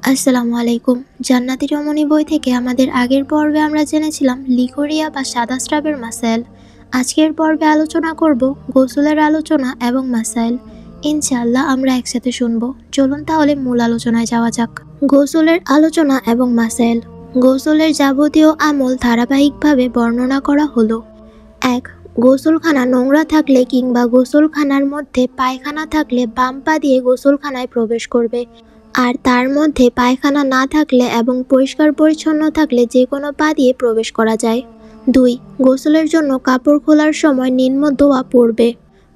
আসসালামু আলাইকুম। জান্নাতি রমণী বই থেকে আমাদের আগের পর্বে আমরা জেনেছিলাম লিকোরিয়া বা সাদা স্রাবের মাসাইল। আজকের পর্বে আলোচনা করব গোসলের আলোচনা এবং মাসাইল। ইনশাআল্লাহ আমরা একসাথে শুনব। চলুন তাহলে মূল আলোচনায় যাওয়া যাক। গোসলের আলোচনা এবং মাসাইল। গোসলের যাবতীয় আমল ধারাবাহিকভাবে বর্ণনা করা হলো। 1. গোসলখানা নোংরা থাকলে কিংবা গোসলখানার মধ্যে পায়খানা থাকলে বাম পা দিয়ে গোসলখানায় প্রবেশ করবে, আর তার মধ্যে পায়খানা না থাকলে এবং পরিষ্কার পরিচ্ছন্ন থাকলে যে কোনো পা দিয়ে প্রবেশ করা যায়। 2. গোসলের জন্য কাপড় খোলার সময় নিম্ন দোয়া পড়বে: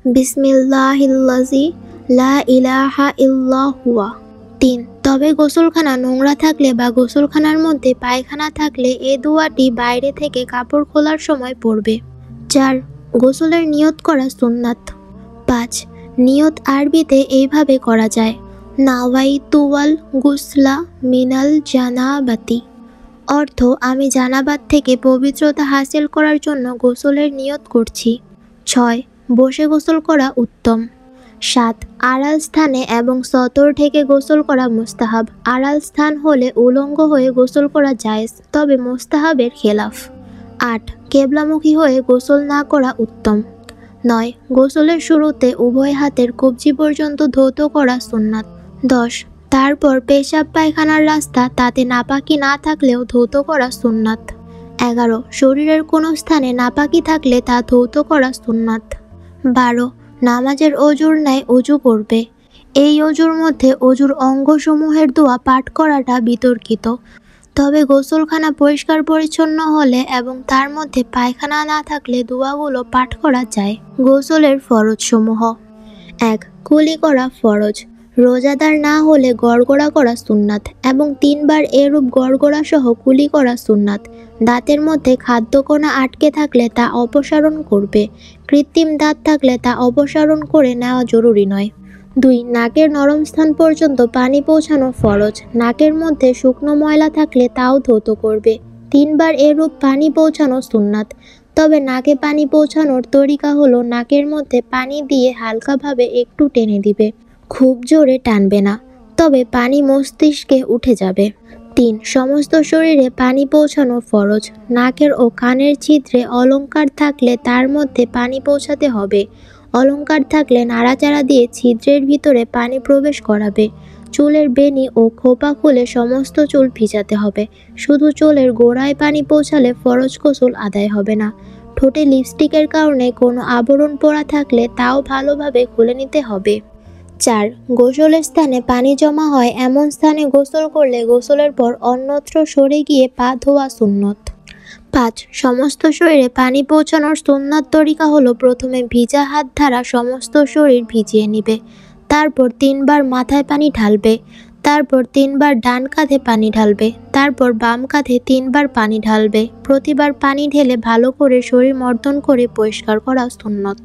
বিসমিল্লাহিল্লাযী লা ইলাহা ইল্লা হুয়া। 3. তবে গোসলখানা নোংরা থাকলে বা গোসলখানার মধ্যে পায়খানা থাকলে এ দোয়াটি বাইরে থেকে কাপড় খোলার সময় পড়বে। 4. গোসলের নিয়ত করা সুন্নাত। 5. নিয়ত আরবিতে এইভাবে করা যায়: নাওয়াইতুল গুসলা মিনাল জানাবাতি। অর্থ: আমি জানাবাত থেকে পবিত্রতা হাসিল করার জন্য গোসলের নিয়ত করছি। 6. বসে গোসল করা উত্তম। 7. আড়াল স্থানে এবং সতর ঢেকে গোসল করা মুস্তাহাব। আড়াল স্থান হলে উলঙ্গ হয়ে গোসল করা জায়েজ, তবে মুস্তাহাবের খেলাফ। 8. কেবলামুখী হয়ে গোসল না করা উত্তম। 9. গোসলের শুরুতে উভয় হাতের কবজি পর্যন্ত ধৌত করা সুন্নাত। 10. তারপর পেশাব পায়খানার রাস্তা তাতে নাপাকি না থাকলেও ধৌত করা সুন্নাত। 11. শরীরের কোনো স্থানে নাপাকি থাকলে তা ধৌত করা সুন্নাত। 12. নামাজের অজুর ন্যায় অজু করবে। এই অজুর মধ্যে অজুর অঙ্গসমূহের দোয়া পাঠ করাটা বিতর্কিত, তবে গোসলখানা পরিষ্কার পরিচ্ছন্ন হলে এবং তার মধ্যে পায়খানা না থাকলে দোয়াগুলো পাঠ করা যায়। গোসলের ফরজসমূহ। 1. কুলি করা ফরজ। রোজাদার না হলে গড়গড়া করা সুন্নাত এবং 3 বার এরূপ গড়গড়া সহ কুলি করা সুন্নাত। দাঁতের মধ্যে খাদ্যকণা আটকে থাকলে তা অপসারণ করবে। কৃত্রিম দাঁত থাকলে তা অপসারণ করে নেওয়া জরুরি নয়। 2. নাকের নরম স্থান পর্যন্ত পানি পৌঁছানো ফরজ। নাকের মধ্যে শুকনো ময়লা থাকলে তাও ধৌত করবে। 3 বার এরূপ পানি পৌঁছানো সুন্নাত, তবে নাকে পানি পৌঁছানোর তরিকা হলো নাকের মধ্যে পানি দিয়ে হালকাভাবে একটু টেনে দিবে, খুব জোরে টানবে না, তবে পানি মস্তিষ্কে উঠে যাবে। 3. সমস্ত শরীরে পানি পৌঁছানো ফরজ। নাকের ও কানের ছিদ্রে অলঙ্কার থাকলে তার মধ্যে পানি পৌঁছাতে হবে। অলঙ্কার থাকলে নাড়াচাড়া দিয়ে ছিদ্রের ভিতরে পানি প্রবেশ করাবে। চুলের বেনি ও খোপা খুলে সমস্ত চুল ভিজাতে হবে। শুধু চুলের গোড়ায় পানি পৌঁছালে ফরজ গোসল আদায় হবে না। ঠোঁটে লিপস্টিকের কারণে কোনো আবরণ পড়া থাকলে তাও ভালোভাবে খুলে নিতে হবে। 4. গোসলের স্থানে পানি জমা হয় এমন স্থানে গোসল করলে গোসলের পর অন্যত্র সরে গিয়ে পা ধোয়া সুন্নত। 5. সমস্ত শরীরে পানি পৌঁছানোর সুন্নাত তরিকা হলো প্রথমে ভিজা হাত দ্বারা সমস্ত শরীর ভিজিয়ে নিবে, তারপর 3 বার মাথায় পানি ঢালবে, তারপর 3 বার ডান কাঁধে পানি ঢালবে, তারপর বাম কাঁধে 3 বার পানি ঢালবে। প্রতিবার পানি ঢেলে ভালো করে শরীর মর্দন করে পরিষ্কার করা সুন্নত।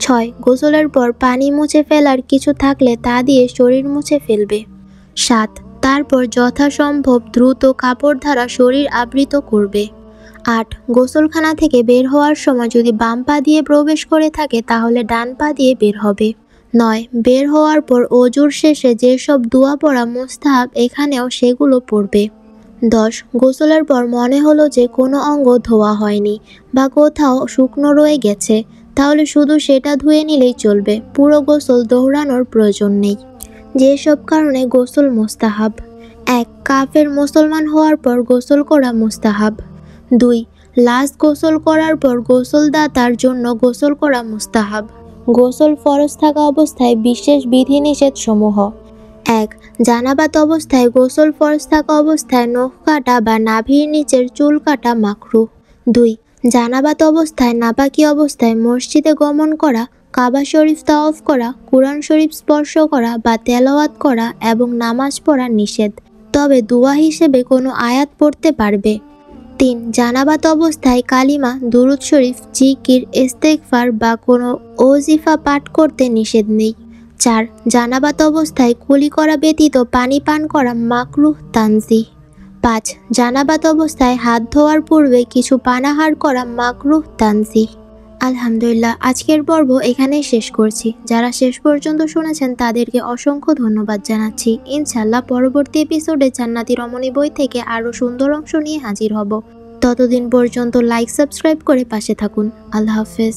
6. গোসলের পর পানি মুছে ফেলার কিছু থাকলে তা দিয়ে শরীর মুছে ফেলবে। 7. তারপর যথাসম্ভব দ্রুত কাপড় দ্বারা শরীর আবৃত করবে। 8. গোসলখানা থেকে বের হওয়ার সময় যদি বাম পা দিয়ে প্রবেশ করে থাকে তাহলে ডান পা দিয়ে বের হবে। 9. বের হওয়ার পর অজুর শেষে যেসব দোয়া পড়া মুস্তাহাব এখানেও সেগুলো পড়বে। 10. গোসলের পর মনে হলো যে কোনো অঙ্গ ধোয়া হয়নি বা কোথাও শুকনো রয়ে গেছে, তাহলে শুধু সেটা ধুয়ে নিলেই চলবে, পুরো গোসল দোহরানোর প্রয়োজন নেই। যেসব কারণে গোসল মুস্তাহাব: 1. কাফের মুসলমান হওয়ার পর গোসল করা মুস্তাহাব। 2. লাশ গোসল করার পর গোসলদাতার জন্য গোসল করা মুস্তাহাব। গোসল ফরজ থাকা অবস্থায় বিশেষ বিধিনিষেধ সমূহ: 1. জানাবাত অবস্থায় গোসল ফরজ থাকা অবস্থায় নখ কাটা বা নাভির নিচের চুল কাটা মাকরুহ। 2. জানাবাত অবস্থায় নাপাকি অবস্থায় মসজিদে গমন করা, কাবা শরীফ তাওয়াফ করা, কুরআন শরীফ স্পর্শ করা বা তেলাওয়াত করা এবং নামাজ পড়া নিষেধ, তবে দোয়া হিসেবে কোনো আয়াত পড়তে পারবে। 3. জানাবাত অবস্থায় কালিমা, দুরূদ শরীফ, জিকির, ইস্তেগফার বা কোনো ওজিফা পাঠ করতে নিষেধ নেই। 4. জানাবাত অবস্থায় কুলি করা ব্যতীত পানি পান করা মাকরুহ তানজিহ। 5. জানাবাত অবস্থায় হাত ধোয়ার পূর্বে কিছু পানাহার করা মাকরুহ তানজিহ। আলহামদুলিল্লাহ, আজকের পর্ব এখানেই শেষ করছি। যারা শেষ পর্যন্ত শুনেছেন তাদেরকে অসংখ্য ধন্যবাদ জানাচ্ছি। ইনশাল্লাহ পরবর্তী এপিসোডে জান্নাতি রমণী বই থেকে আরও সুন্দর অংশ নিয়ে হাজির হব। ততদিন পর্যন্ত লাইক সাবস্ক্রাইব করে পাশে থাকুন। আল্লাহ হাফেজ।